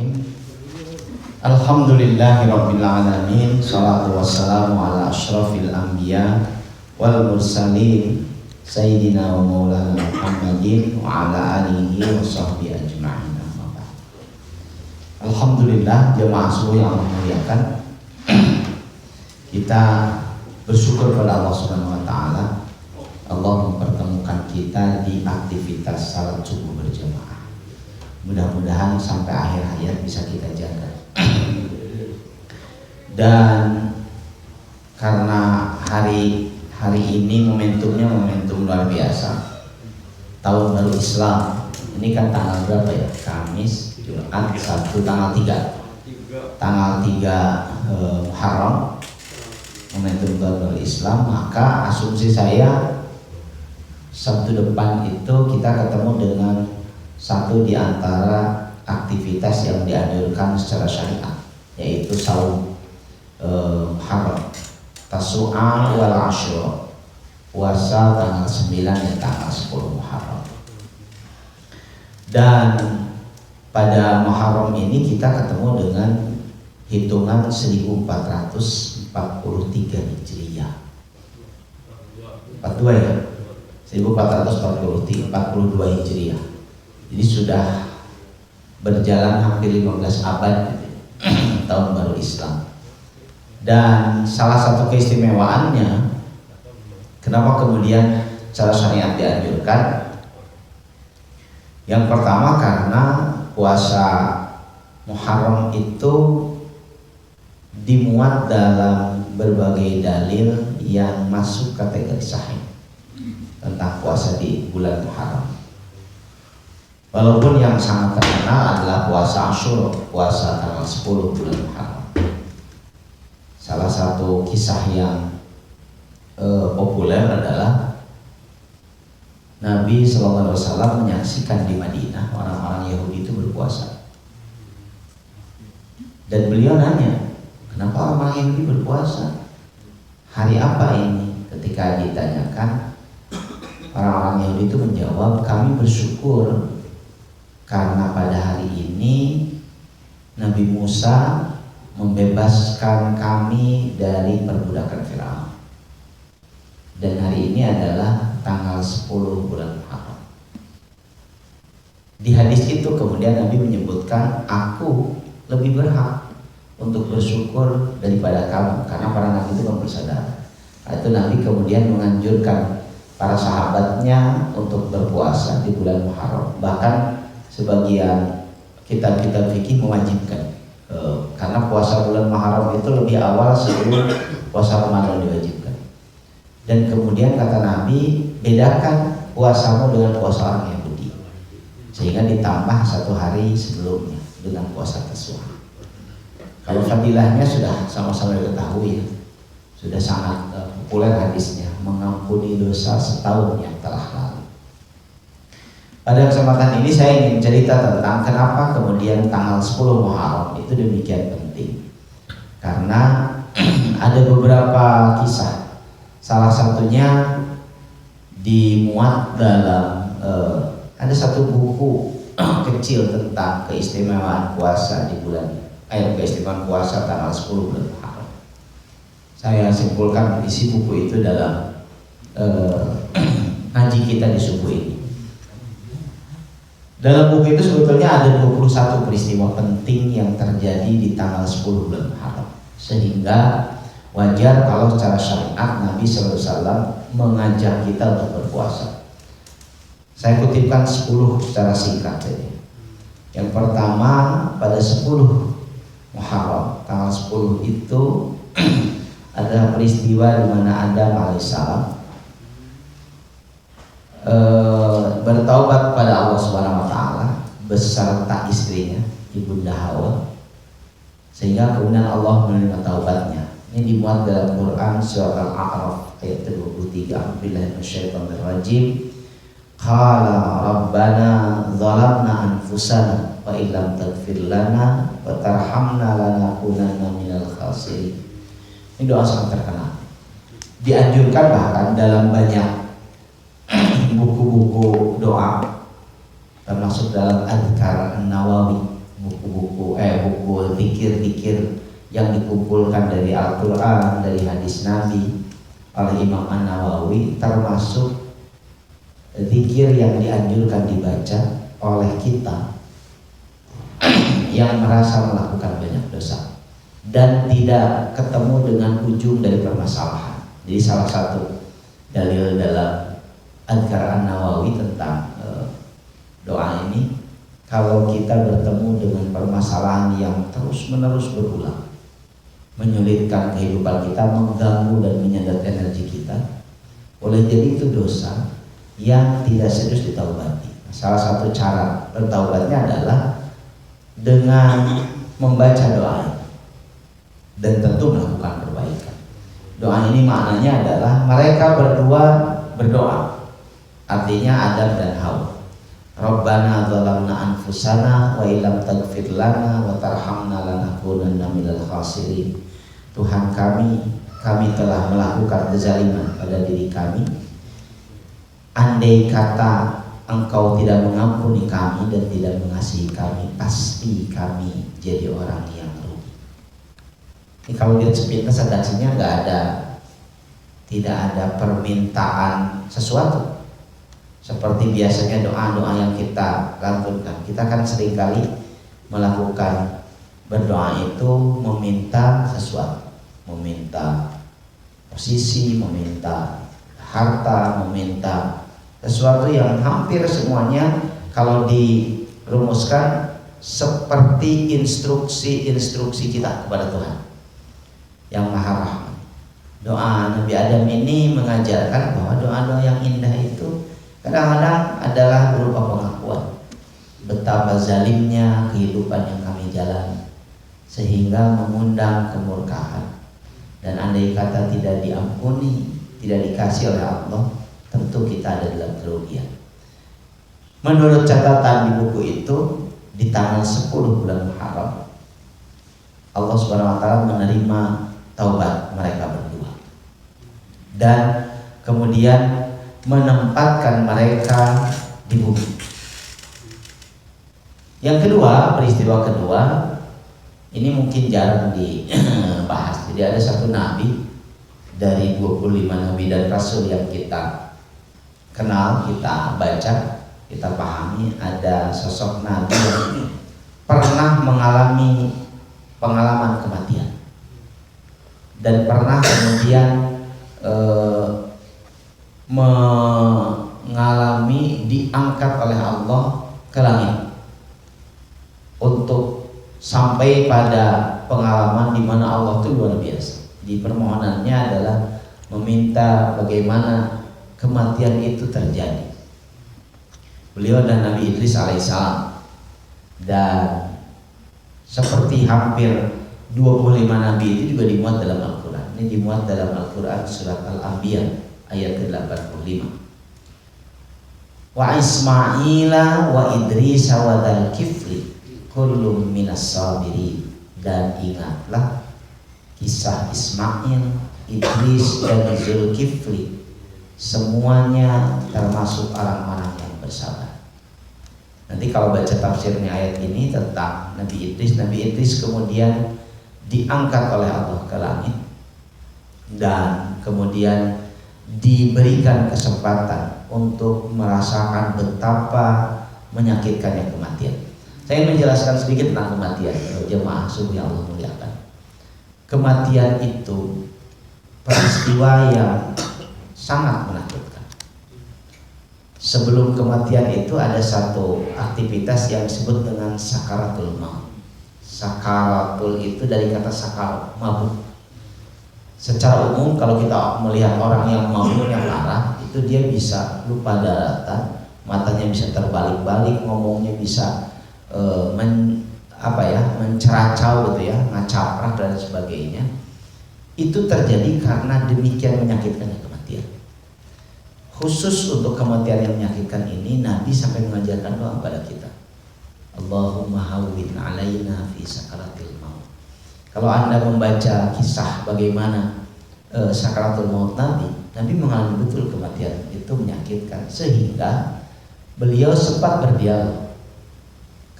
Bismillahirrahmanirrahim. Alhamdulillahirabbil alamin. Shalatu wassalamu ala asyrafil anbiya wal mursalin sayyidina wa maulana Muhammadin wa ala alihi wa sahbihi ajma'in. Alhamdulillah, jemaah semua yang Allah muliakan. Kita bersyukur pada Allah Subhanahu wa taala. Allah mempertemukan kita di aktivitas salat subuh berjamaah. Mudah-mudahan sampai akhir hayat bisa kita jaga. Dan karena hari ini momentumnya momentum luar biasa, tahun baru Islam. Ini kan tanggal berapa ya? Kamis, Jumat, Sabtu, tanggal 3 Muharram, momentum tahun baru Islam. Maka asumsi saya Sabtu depan itu kita ketemu dengan satu di antara aktivitas yang dianjurkan secara syariat, yaitu saum Muharram, Tasu'a wal Asyura, puasa tanggal 9 dan tanggal 10 Muharram. Dan pada Muharram ini kita ketemu dengan hitungan 1443 Hijriah. 42 ya? 1442 Hijriah. Jadi sudah berjalan hampir 15 abad tahun baru Islam. Dan salah satu keistimewaannya, kenapa kemudian cara syariat dianjurkan? Yang pertama karena puasa Muharram itu dimuat dalam berbagai dalil yang masuk kategori sahih tentang puasa di bulan Muharram. Walaupun yang sangat terkenal adalah puasa Asyura, puasa tanggal 10 bulan Muharram. Salah satu kisah yang populer adalah Nabi SAW menyaksikan di Madinah orang-orang Yahudi itu berpuasa. Dan beliau nanya, kenapa orang Yahudi berpuasa? Hari apa ini? Ketika ditanyakan, orang-orang Yahudi itu menjawab, kami bersyukur karena pada hari ini Nabi Musa membebaskan kami dari perbudakan Firaun. Dan hari ini adalah tanggal 10 bulan Muharram. Di hadis itu kemudian Nabi menyebutkan, aku lebih berhak untuk bersyukur daripada kamu, karena para nabi itu kan bersaudara. Itu Nabi kemudian menganjurkan para sahabatnya untuk berpuasa di bulan Muharram. Bahkan sebagian kitab-kitab fikih mewajibkan, karena puasa bulan Muharram itu lebih awal sebelum puasa Ramadan diwajibkan. Dan kemudian kata Nabi, bedakan puasamu dengan puasa orang Yahudi, sehingga ditambah 1 hari sebelumnya dengan puasa Tasu'a. Kalau fadilahnya sudah sama-sama diketahui ya, sudah sangat populer hadisnya, mengampuni dosa setahun yang telah lalu. Pada kesempatan ini saya ingin cerita tentang kenapa kemudian tanggal 10 Muharram itu demikian penting. Karena ada beberapa kisah. Salah satunya dimuat dalam ada satu buku kecil tentang keistimewaan puasa di bulan keistimewaan puasa tanggal 10 bulan Muharram. Saya simpulkan isi buku itu dalam ngaji kita di subuh ini. Dalam buku itu sebetulnya ada 21 peristiwa penting yang terjadi di tanggal 10 bulan Muharram, sehingga wajar kalau secara syariat Nabi SAW mengajak kita untuk berpuasa. Saya kutipkan 10 secara singkat saja. Yang pertama, pada 10 Muharram, tanggal 10 itu adalah peristiwa di mana Adam alaihissalam bertaubat pada Allah Subhanahu wa taala beserta istrinya Ibunda Hawa, sehingga kemudian Allah menerima taubatnya. Ini dimuat dalam Quran surah Al-A'raf ayat 23. A'udzubillahi minasyaitonir rajim. Qala rabbana zalamna anfusana wa illam taghfir lana wa tarhamna lanakunanna minal khasirin. Ini doa sangat terkenal. Dianjurkan bahkan dalam banyak buku-buku doa, termasuk dalam Adhkar An-Nawawi, buku buku zikir-zikir yang dikumpulkan dari Al-Quran, dari hadis Nabi oleh Imam An-Nawawi, termasuk zikir yang dianjurkan dibaca oleh kita yang merasa melakukan banyak dosa dan tidak ketemu dengan ujung dari permasalahan. Jadi salah satu dalil dalam Adhkar An-Nawawi tentang doa ini, kalau kita bertemu dengan permasalahan yang terus-menerus berulang, menyulitkan kehidupan kita, mengganggu dan menyedot energi kita, boleh jadi itu dosa yang tidak serius ditaubati. Salah satu cara bertaubatnya adalah dengan membaca doa dan tentu melakukan perbaikan. Doa ini maknanya adalah mereka berdua berdoa, artinya Adam dan Hawa. Rabbana zalamna anfusana wa illam taghfir lana wa tarhamna lanakunanna minal khasirin. Tuhan kami telah melakukan kezaliman pada diri kami. Andai kata Engkau tidak mengampuni kami dan tidak mengasihi kami, pasti kami jadi orang yang rugi. Ini kalau lihat sepintas redaksinya tidak ada permintaan sesuatu. Seperti biasanya doa-doa yang kita lantunkan, kita kan seringkali melakukan berdoa itu meminta sesuatu, meminta posisi, meminta harta, meminta sesuatu yang hampir semuanya kalau dirumuskan seperti instruksi kita kepada Tuhan yang Maha Rahman. Doa Nabi Adam ini mengajarkan bahwa doa-doa yang indah itu kadang-kadang adalah berupa pengakuan betapa zalimnya kehidupan yang kami jalani sehingga mengundang kemurkaan, dan andai kata tidak diampuni, tidak dikasih oleh Allah, tentu kita ada dalam kerugian. Menurut catatan di buku itu, di tanggal 10 bulan Muharram Allah Subhanahu wa taala menerima taubat mereka berdua dan kemudian menempatkan mereka di bumi. Yang kedua, peristiwa kedua ini mungkin jarang dibahas. Jadi ada satu nabi dari 25 nabi dan rasul yang kita kenal, kita baca, kita pahami. Ada sosok nabi yang pernah mengalami pengalaman kematian dan pernah kemudian mengalami diangkat oleh Allah ke langit untuk sampai pada pengalaman di mana Allah itu luar biasa. Di permohonannya adalah meminta bagaimana kematian itu terjadi. Beliau dan Nabi Idris alaihissalam, dan seperti hampir 25 nabi itu juga dimuat dalam Al-Quran. Ini dimuat dalam Al-Quran surat Al-Anbiya ayat ke-85. Wa Ismaila wa Idrisa wa dzal kifli kullum minas sabirin. Dan ingatlah kisah Ismail, Idris dan Zulkifli, semuanya termasuk orang-orang yang bersabar. Nanti kalau baca tafsirnya ayat ini tentang Nabi Idris kemudian diangkat oleh Allah ke langit dan kemudian diberikan kesempatan untuk merasakan betapa menyakitkannya kematian. Saya ingin menjelaskan sedikit tentang kematian, jemaah subuh yang Allah muliakan. Kematian itu peristiwa yang sangat menakutkan. Sebelum kematian itu ada satu aktivitas yang disebut dengan sakaratul maut. Sakaratul itu dari kata sakar, mabuk. Secara umum kalau kita melihat orang yang mabuk yang parah, itu dia bisa lupa daratan, matanya bisa terbalik-balik, ngomongnya bisa menceracau gitu ya, ngacaprak dan sebagainya. Itu terjadi karena demikian menyakitkannya kematian. Khusus untuk kematian yang menyakitkan ini, Nabi sampai mengajarkan doa kepada kita, Allahumma hawwin alaina fi sakaratil maut. Kalau Anda membaca kisah bagaimana sakaratul maut Nabi mengalami betul kematian itu menyakitkan, sehingga beliau sempat berdialog.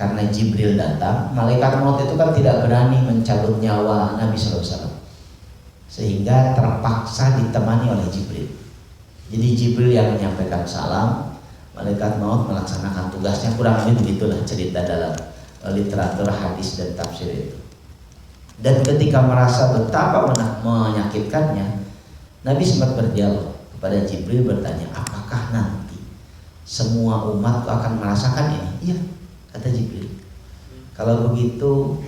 karena Jibril datang. Malaikat maut itu kan tidak berani mencabut nyawa Nabi SAW, sehingga terpaksa ditemani oleh Jibril. Jadi Jibril yang menyampaikan salam, malaikat maut melaksanakan tugasnya. Kurang lebih begitulah cerita dalam literatur hadis dan tafsir itu. Dan ketika merasa betapa menyakitkannya, Nabi sempat berdialog kepada Jibril, bertanya, apakah nanti semua umat akan merasakan ini? Iya, kata Jibril. Kalau begitu,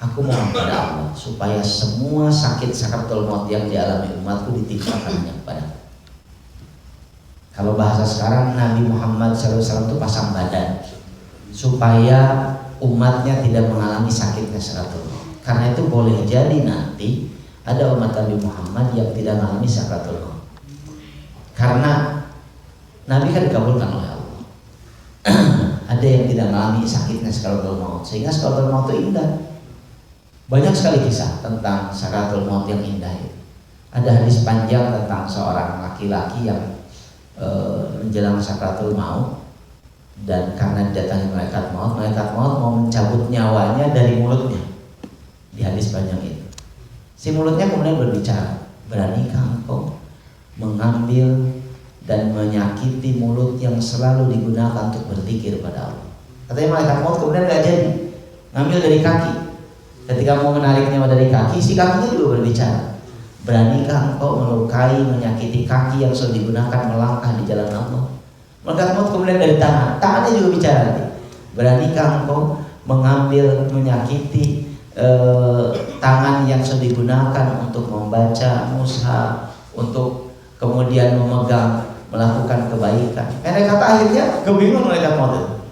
aku mohon kepada Allah supaya semua sakit sakaratul maut yang dialami umatku ditimpakannya kepadaku. Kalau bahasa sekarang, Nabi Muhammad SAW itu pasang badan supaya umatnya tidak mengalami sakitnya sakaratul maut. Karena itu boleh jadi nanti ada umat Nabi Muhammad yang tidak mengalami sakaratul maut. Karena Nabi kan dikabulkan oleh Allah. Ada yang tidak mengalami sakitnya sakaratul maut, sehingga sakaratul maut itu indah. Banyak sekali kisah tentang sakaratul maut yang indah itu. Ada hadis panjang tentang seorang laki-laki yang menjelang sakaratul maut, dan karena didatangi malaikat maut mau mencabut nyawanya dari mulutnya. Di hadis panjang itu, si mulutnya kemudian berbicara, beranikah engkau mengambil dan menyakiti mulut yang selalu digunakan untuk berzikir pada Allah? Katanya malaikat maut kemudian gak jadi, ngambil dari kaki. Ketika mau menarik nyawa dari kaki, si kakinya juga berbicara, beranikah engkau melukai, menyakiti kaki yang sudah digunakan melangkah di jalan Allah? Malaikat maut kemudian dari tangannya juga bicara, beranikah engkau mengambil, menyakiti tangan yang sudah digunakan untuk membaca mushaf, untuk kemudian memegang, melakukan kebaikan? Mereka kata akhirnya kebingungan malaikat maut.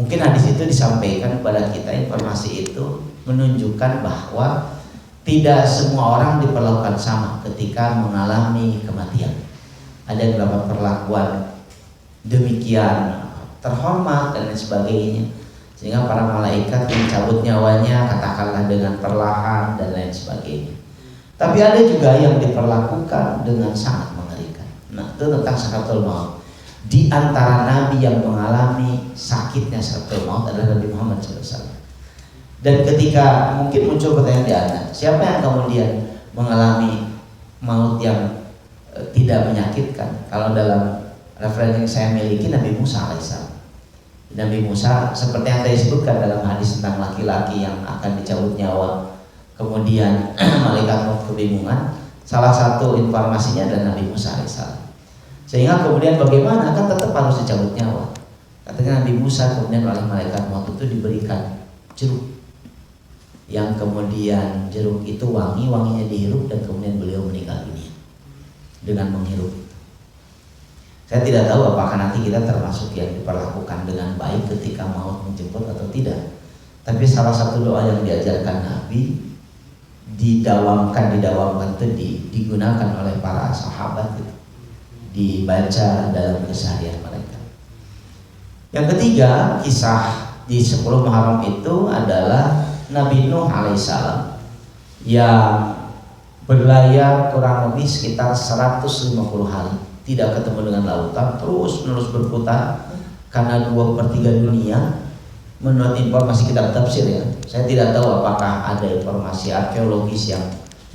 Mungkin hadis itu disampaikan kepada kita, informasi itu menunjukkan bahwa tidak semua orang diperlakukan sama ketika mengalami kematian. Ada beberapa perlakuan demikian terhormat dan lain sebagainya, sehingga para malaikat mencabut nyawanya katakanlah dengan perlahan dan lain sebagainya. Tapi ada juga yang diperlakukan dengan sangat mengerikan. Nah, itu tentang sakaratul maut. Di antara nabi yang mengalami sakitnya sakaratul maut adalah Nabi Muhammad SAW. Dan ketika mungkin muncul pertanyaan di Anda, siapa yang kemudian mengalami maut yang tidak menyakitkan? Kalau dalam referensi yang saya miliki, Nabi Musa alaihissalam. Nabi Musa seperti yang tadi disebutkan dalam hadis tentang laki-laki yang akan dicabut nyawa, kemudian malaikat maut kebingungan. Salah satu informasinya adalah Nabi Musa alaihissalam. Sehingga kemudian bagaimana, kan tetap harus dicabut nyawa. Katanya Nabi Musa kemudian oleh malaikat maut itu diberikan jeruk, yang kemudian jeruk itu wanginya dihirup, dan kemudian beliau meninggal dunia dengan menghirup. Saya tidak tahu apakah nanti kita termasuk yang diperlakukan dengan baik ketika maut menjemput atau tidak. Tapi salah satu doa yang diajarkan Nabi didawamkan itu digunakan oleh para sahabat, dibaca dalam keseharian mereka. Yang ketiga, kisah di 10 Muharram itu adalah Nabi Nuh alaihissalam yang berlayar kurang lebih sekitar 150 hari, tidak ketemu dengan lautan, terus menerus berputar karena 2/3 dunia. Menurut informasi kitab tafsir, ya, saya tidak tahu apakah ada informasi arkeologis yang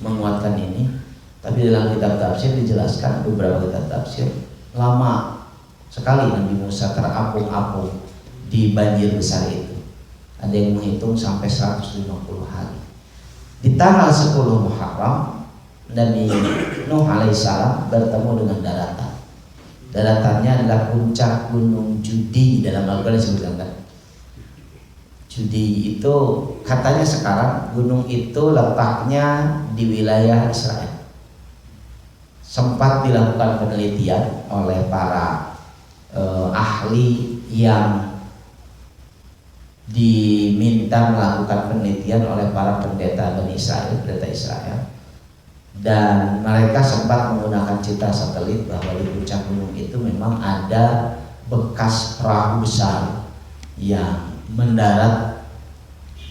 menguatkan ini, tapi dalam kitab tafsir dijelaskan, beberapa kitab tafsir, lama sekali Nabi Musa terapung-apung di banjir besar itu. Ada yang menghitung sampai 150 hari. Di tanggal 10 Muharram, Nabi Nuh alaihissalam bertemu dengan daratan. Daratannya adalah puncak gunung Judi, dalam Al-Quran disebutkan kan. Judi itu katanya sekarang gunung itu letaknya di wilayah Israel. Sempat dilakukan penelitian oleh para ahli yang diminta melakukan penelitian oleh para pendeta Bani Israel, pendeta Israel. Dan mereka sempat menggunakan citra satelit bahwa di puncak gunung itu memang ada bekas perahu besar yang mendarat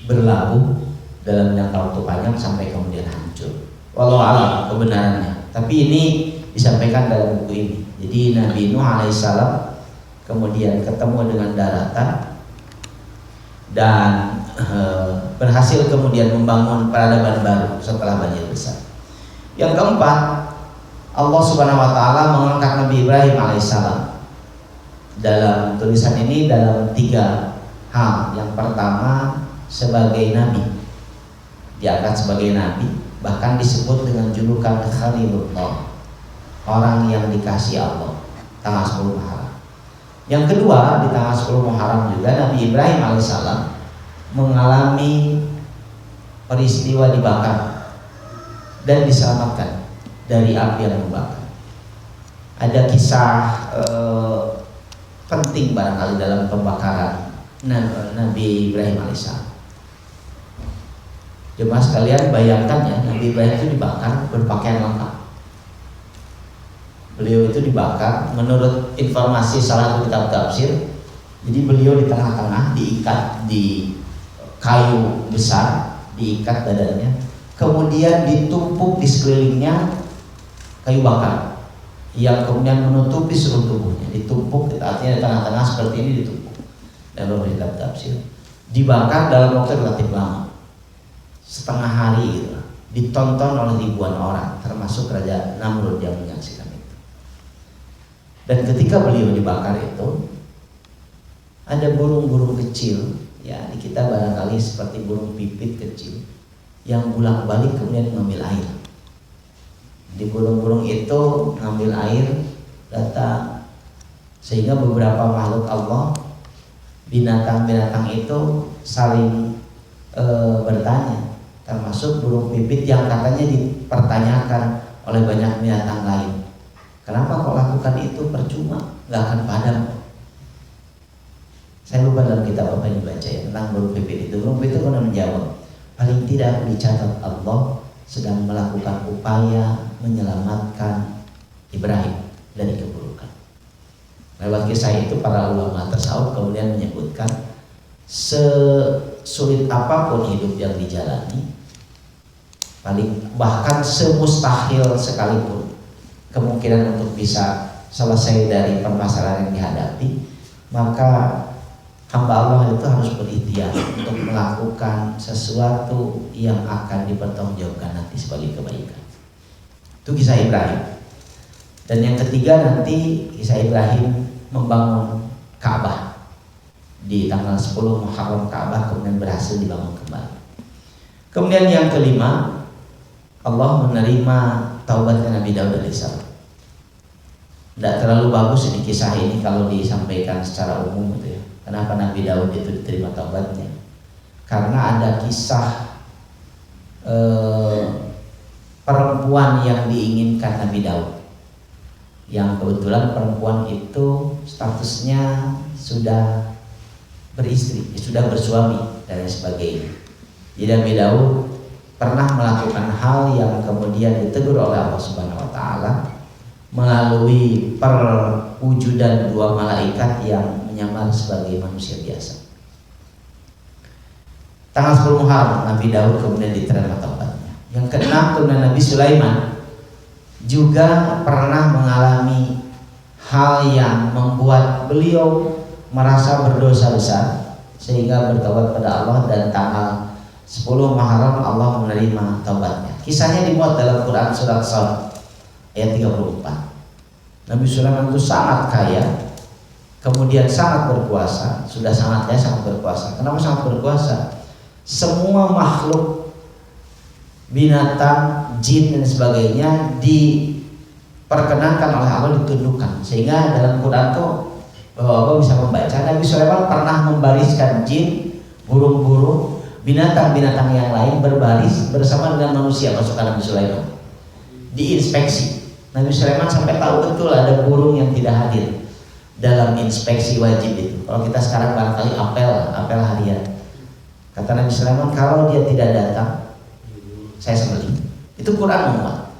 berlabuh dalam jangka waktu panjang sampai kemudian hancur. Wallahu a'lam kebenarannya. Tapi ini disampaikan dalam buku ini. Jadi Nabi Nuh alaihissalam kemudian ketemu dengan daratan, dan berhasil kemudian membangun peradaban baru setelah banjir besar. Yang keempat, Allah Subhanahu wa taala mengangkat Nabi Ibrahim alaihissalam. Dalam tulisan ini dalam 3 hal. Yang pertama, sebagai nabi, diangkat sebagai nabi, bahkan disebut dengan julukan Khalilullah, orang yang dikasih Allah, tanggal 10 Muharram. Yang kedua, di tanggal 10 Muharram juga Nabi Ibrahim alaihissalam mengalami peristiwa dibakar dan diselamatkan dari api yang membakar. Ada kisah penting barangkali dalam pembakaran Nabi Ibrahim alaihissalam. Jemaah sekalian, bayangkan ya, Nabi Ibrahim itu dibakar berpakaian lengkap. Beliau itu dibakar menurut informasi salah satu kitab tafsir. Jadi beliau di tengah-tengah diikat di kayu besar, diikat badannya, kemudian ditumpuk di sekelilingnya kayu bakar yang kemudian menutupi seluruh tubuhnya. Ditumpuk, artinya di tengah-tengah seperti ini ditumpuk. Dalam kitab tafsir dibakar dalam waktu relatif lama, setengah hari gitu. Ditonton oleh ribuan orang, termasuk Raja Namrud yang menyaksikan itu. Dan ketika beliau dibakar itu, ada burung-burung kecil, ya di kita barangkali seperti burung pipit kecil yang bolak-balik kemudian mengambil air. Di burung-burung itu ngambil air, datang, sehingga beberapa makhluk Allah, binatang-binatang itu saling bertanya, termasuk burung pipit yang katanya dipertanyakan oleh banyak binatang lain, kenapa kau lakukan itu, percuma, nggak akan padam. Saya lupa dalam kitab apa yang dibaca ya, tentang burung pipit itu. Burung pipit itu pernah menjawab, paling tidak dicatat Allah sedang melakukan upaya menyelamatkan Ibrahim dari keburukan. Lewat kisah itu para ulama tasawuf kemudian menyebutkan, sesulit apapun hidup yang dijalani, bahkan semustahil sekalipun kemungkinan untuk bisa selesai dari permasalahan yang dihadapi, maka hamba Allah itu harus berikhtiar untuk melakukan sesuatu yang akan dipertanggungjawabkan nanti sebagai kebaikan. Itu kisah Ibrahim. Dan yang ketiga nanti kisah Ibrahim membangun Ka'bah. Di tanggal 10 Muharram Ka'bah kemudian berhasil dibangun kembali. Kemudian yang kelima, Allah menerima taubatnya Nabi Daud alaihissalam. Tidak terlalu bagus ini kisah ini kalau disampaikan secara umum gitu ya. Kenapa Nabi Daud itu diterima taubatnya? Karena ada kisah perempuan yang diinginkan Nabi Daud, yang kebetulan perempuan itu statusnya sudah beristri, sudah bersuami dan sebagainya. Jadi Nabi Daud pernah melakukan hal yang kemudian ditegur oleh Allah Subhanahu wa taala melalui perwujudan 2 malaikat yang menyamar sebagai manusia biasa. Tanggal 10 Muharram Nabi Daud kemudian diterima taubatnya. Yang keenam, kemudian Nabi Sulaiman juga pernah mengalami hal yang membuat beliau merasa berdosa besar sehingga bertaubat pada Allah, dan tanggal 10 Muharram Allah menerima taubatnya. Kisahnya dimuat dalam Quran surat Shad ayat 34. Nabi Sulaiman itu sangat kaya, kemudian sangat berkuasa, sudah sangat kaya, sangat berkuasa. Kenapa sangat berkuasa? Semua makhluk, binatang, jin dan sebagainya diperkenankan oleh Allah ditundukkan, sehingga dalam Quran itu Bapak-bapak bisa membaca, Nabi Sulaiman pernah membariskan jin, burung-burung, binatang-binatang yang lain berbaris bersama dengan manusia, pasukan Nabi Sulaiman. Diinspeksi. Nabi Sulaiman sampai tahu betul ada burung yang tidak hadir dalam inspeksi wajib itu. Kalau kita sekarang barangkali apel harian. Kata Nabi Sulaiman, kalau dia tidak datang, saya sembelih. Itu Quran memuat.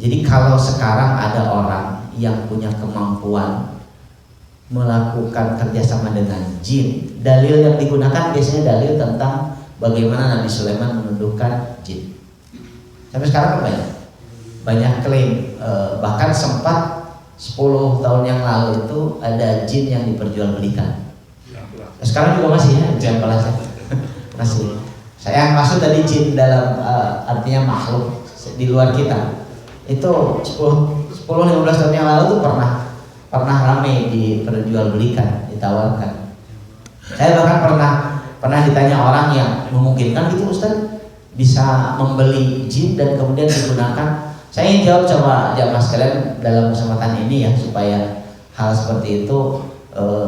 Jadi kalau sekarang ada orang yang punya kemampuan melakukan kerjasama dengan jin, dalil yang digunakan biasanya dalil tentang bagaimana Nabi Sulaiman menundukkan jin. Sampai sekarang banyak klaim, bahkan sempat 10 tahun yang lalu itu ada jin yang diperjualbelikan. Sekarang juga masih ya jam balasan masih. Saya maksud tadi jin dalam artinya makhluk di luar kita. Itu 10-15 tahun yang lalu tuh pernah ramai diperjualbelikan, ditawarkan. Saya bahkan pernah ditanya orang yang memungkinkan gitu Ustaz bisa membeli jin dan kemudian digunakan. Saya ingin jawab sama jamaah sekalian dalam kesempatan ini ya, supaya hal seperti itu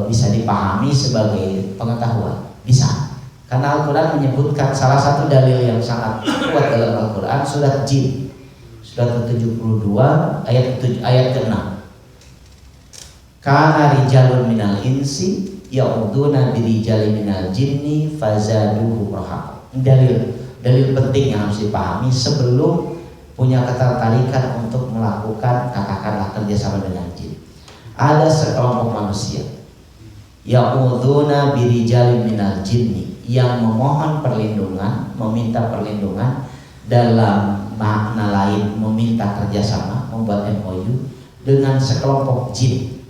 bisa dipahami sebagai pengetahuan. Bisa, karena Al-Quran menyebutkan salah satu dalil yang sangat kuat dalam Al-Quran surat jin, surat ke-72 ayat ke-6. Kana rijalun minal insi ya'uduna birijali minal jinni fazaduhu rahaqa. Dalil penting yang harus dipahami sebelum punya ketertarikan untuk melakukan katakanlah kerjasama dengan jin. Ada sekelompok manusia ya'uduna birijali minal jinni yang memohon perlindungan, meminta perlindungan, dalam makna lain meminta kerjasama, membuat MOU dengan sekelompok jin.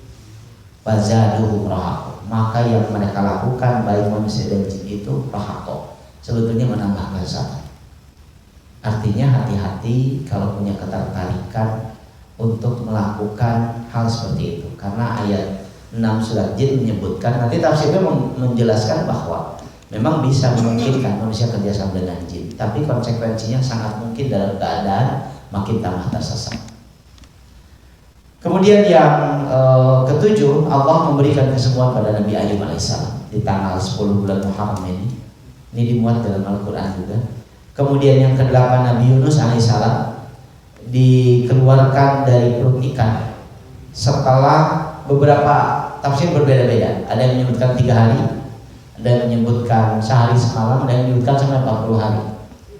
Fazaduhu rahaqa, maka yang mereka lakukan baik manusia dan jin itu rahaqa, sebetulnya menambah kelezatan. Artinya hati-hati kalau punya ketertarikan untuk melakukan hal seperti itu, karena ayat 6 surat jin menyebutkan, nanti tafsirnya menjelaskan bahwa memang bisa memungkinkan manusia kerjasama dengan jin, tapi konsekuensinya sangat mungkin dalam keadaan makin tambah tersesat. Kemudian yang ketujuh, Allah memberikan kesembuhan pada Nabi Ayub alaihissalam di tanggal 10 bulan Muharram ini. Ini dimuat dalam Al-Quran juga. Kemudian yang ke-8, Nabi Yunus alaihissalam dikeluarkan dari perut ikan setelah beberapa tafsir berbeda-beda. Ada yang menyebutkan 3 hari, ada yang menyebutkan sehari semalam, ada yang menyebutkan sampai 40 hari.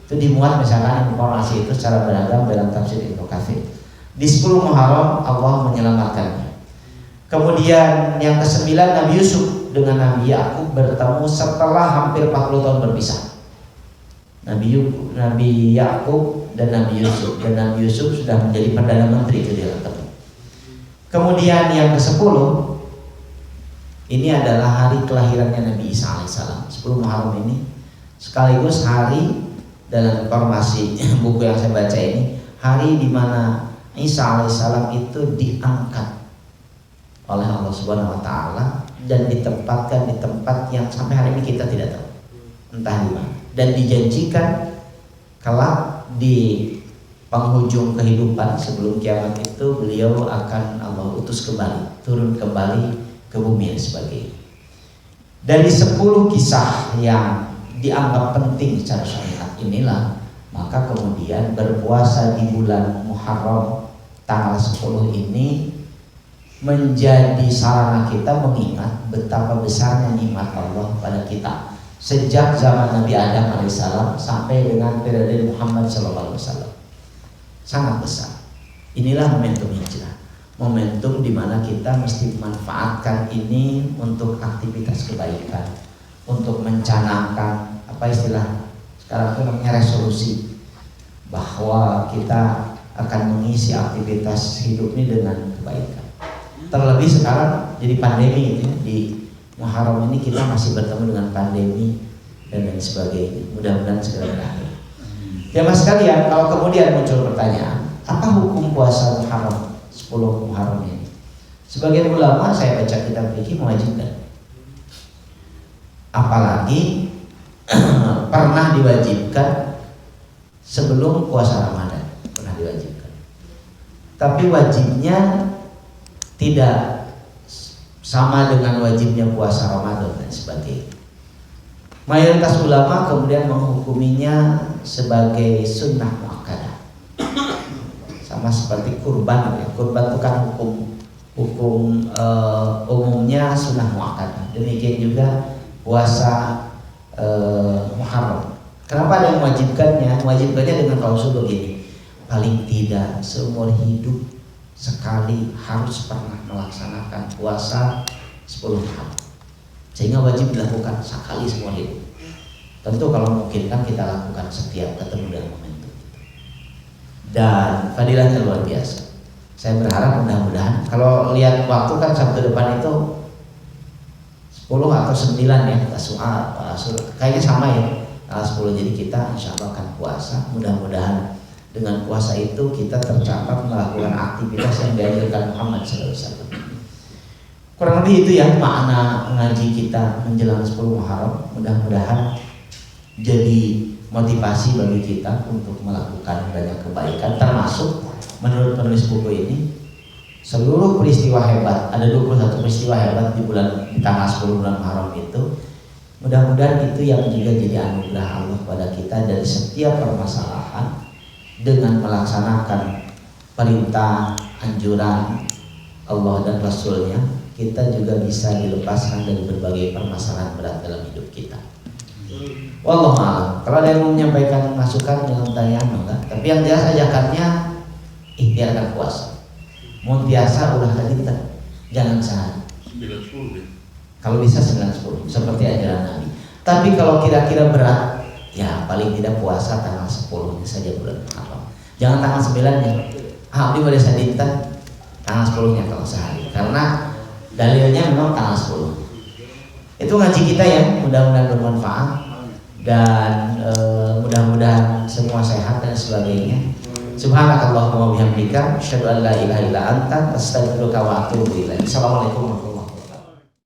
Itu dimuat misalkan informasi itu secara beragam dalam tafsir Ibnu Katsir. Di 10 Muharram Allah menyelamatkannya. Kemudian yang ke-9, Nabi Yusuf dengan Nabi Yakub bertemu setelah hampir 40 tahun berpisah. Nabi Yakub dan Nabi Yusuf, dan Nabi Yusuf sudah menjadi Perdana Menteri ketika ketemu. Kemudian yang ke-10, ini adalah hari kelahirannya Nabi Isa alaihissalam. 10 Muharram ini sekaligus hari, dalam informasi buku yang saya baca ini, hari di mana Isa alaihissalam itu diangkat oleh Allah Subhanahu wa taala dan ditempatkan di tempat yang sampai hari ini kita tidak tahu entah di mana, dan dijanjikan kelak di penghujung kehidupan sebelum kiamat itu beliau akan Allah utus kembali, turun kembali ke bumi dan sebagainya. Dari 10 kisah yang dianggap penting secara syariat inilah, maka kemudian berpuasa di bulan Muharram tanggal 10 ini menjadi sarana kita mengingat betapa besarnya nikmat Allah pada kita sejak zaman Nabi Adam alaihissalam sampai dengan periode Muhammad sallallahu alaihi wasallam. Sangat besar. Inilah momentum hijrah, momentum di mana kita mesti memanfaatkan ini untuk aktivitas kebaikan, untuk mencanangkan apa istilah sekarang itu namanya resolusi, bahwa kita akan mengisi aktivitas hidup ini dengan kebaikan. Terlebih sekarang jadi pandemi gitu ya, di Muharram ini kita masih bertemu dengan pandemi dan lain sebagainya. Mudah-mudahan segera berakhir. Ya mas sekalian, kalau kemudian muncul pertanyaan, apa hukum puasa Muharram 10 Muharram ini? Sebagian ulama, saya baca kitab fikih, mewajibkan. Apalagi pernah diwajibkan sebelum puasa Ramadan, pernah diwajibkan. Tapi wajibnya tidak sama dengan wajibnya puasa Ramadan dan sebagainya. Mayoritas ulama kemudian menghukuminya sebagai sunnah muakkadah, sama seperti kurban. Kurban itu kan hukum umumnya sunnah muakkadah. Demikian juga puasa Muharram. Kenapa ada yang mewajibkannya? Mewajibkannya dengan klausul begini: paling tidak seumur hidup sekali harus pernah melaksanakan puasa 10 Muharram, sehingga wajib dilakukan sekali seumur hidup. Tentu kalau mungkin kan kita lakukan setiap ketemu dengan momentum itu. Dan fadilahnya luar biasa. Saya berharap mudah-mudahan kalau lihat waktu kan Sabtu depan itu 10 atau 9 ya, Tasu'a, kayaknya sama ya, tanggal 10. Jadi kita insya Allah akan puasa. Mudah-mudahan dengan puasa itu kita tercatat melakukan aktivitas yang diajarkan Muhammad SAW. Kurang lebih itu ya makna ngaji kita menjelang 10 Muharram. Mudah-mudahan jadi motivasi bagi kita untuk melakukan banyak kebaikan, termasuk menurut penulis buku ini seluruh peristiwa hebat, ada 21 peristiwa hebat di tanggal 10 bulan Muharram itu. Mudah-mudahan itu yang juga jadi anugerah Allah kepada kita dari setiap permasalahan. Dengan melaksanakan perintah, anjuran Allah dan Rasulnya, kita juga bisa dilepaskan dari berbagai permasalahan berat dalam hidup kita. Wallahu a'lam. Kalau ada yang mau menyampaikan masukan dengan pertanyaan enggak, tapi yang jelas ajakannya ikhtiarkan puasa. Mau biasa ulah tadi jangan sehari. 9-10 ya. Kalau bisa 9-10 seperti ajaran Nabi. Tapi kalau kira-kira berat, ya paling tidak puasa tanggal 10 saja bulan Muharram. Jangan tanggal 9-nya. Abdi boleh sadinten tanggal 10-nya kalau sehari. Karena dalilnya memang tanggal 10. Itu ngaji kita ya, mudah-mudahan bermanfaat dan mudah-mudahan semua sehat dan sebagainya. Subhanakallahumma wa bihamdika asyhadu an la ilaha illa anta astaghfiruka wa atubu ilaik. Assalamualaikum warahmatullahi wabarakatuh.